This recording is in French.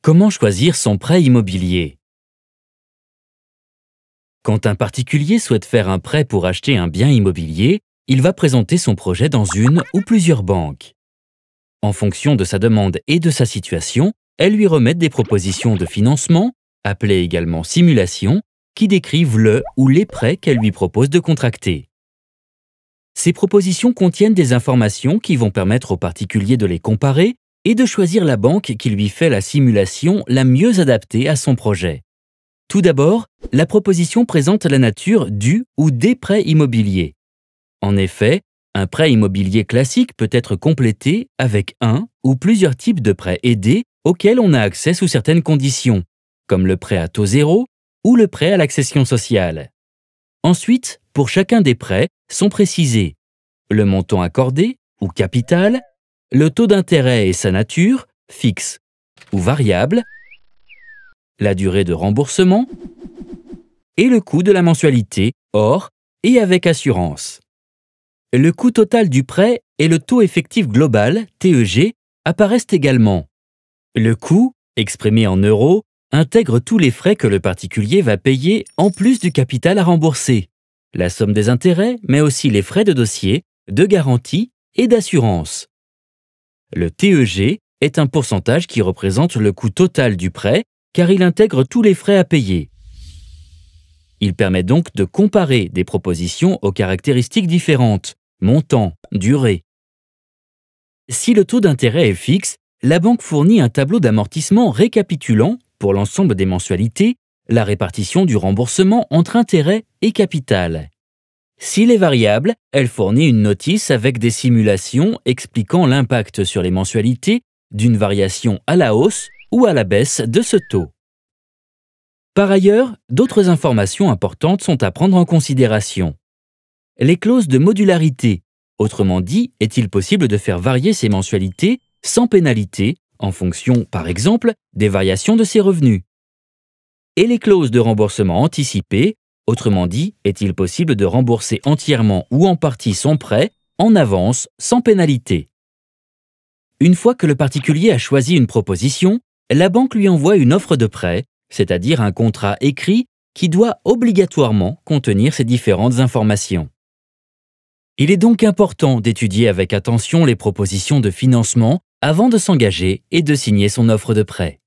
Comment choisir son prêt immobilier? Quand un particulier souhaite faire un prêt pour acheter un bien immobilier, il va présenter son projet dans une ou plusieurs banques. En fonction de sa demande et de sa situation, elles lui remettent des propositions de financement, appelées également simulations, qui décrivent le ou les prêts qu'elles lui proposent de contracter. Ces propositions contiennent des informations qui vont permettre au particulier de les comparer et de choisir la banque qui lui fait la simulation la mieux adaptée à son projet. Tout d'abord, la proposition présente la nature du ou des prêts immobiliers. En effet, un prêt immobilier classique peut être complété avec un ou plusieurs types de prêts aidés auxquels on a accès sous certaines conditions, comme le prêt à taux zéro ou le prêt à l'accession sociale. Ensuite, pour chacun des prêts, sont précisés le montant accordé ou capital, le taux d'intérêt et sa nature, fixe ou variable, la durée de remboursement et le coût de la mensualité, hors et avec assurance. Le coût total du prêt et le taux effectif global, TEG, apparaissent également. Le coût, exprimé en euros, intègre tous les frais que le particulier va payer en plus du capital à rembourser, la somme des intérêts, mais aussi les frais de dossier, de garantie et d'assurance. Le TEG est un pourcentage qui représente le coût total du prêt car il intègre tous les frais à payer. Il permet donc de comparer des propositions aux caractéristiques différentes, montant, durée. Si le taux d'intérêt est fixe, la banque fournit un tableau d'amortissement récapitulant, pour l'ensemble des mensualités, la répartition du remboursement entre intérêt et capital. S'il est variable, elle fournit une notice avec des simulations expliquant l'impact sur les mensualités d'une variation à la hausse ou à la baisse de ce taux. Par ailleurs, d'autres informations importantes sont à prendre en considération. Les clauses de modularité, autrement dit, est-il possible de faire varier ces mensualités sans pénalité en fonction, par exemple, des variations de ses revenus? Et les clauses de remboursement anticipé, autrement dit, est-il possible de rembourser entièrement ou en partie son prêt en avance sans pénalité? Une fois que le particulier a choisi une proposition, la banque lui envoie une offre de prêt, c'est-à-dire un contrat écrit qui doit obligatoirement contenir ces différentes informations. Il est donc important d'étudier avec attention les propositions de financement avant de s'engager et de signer son offre de prêt.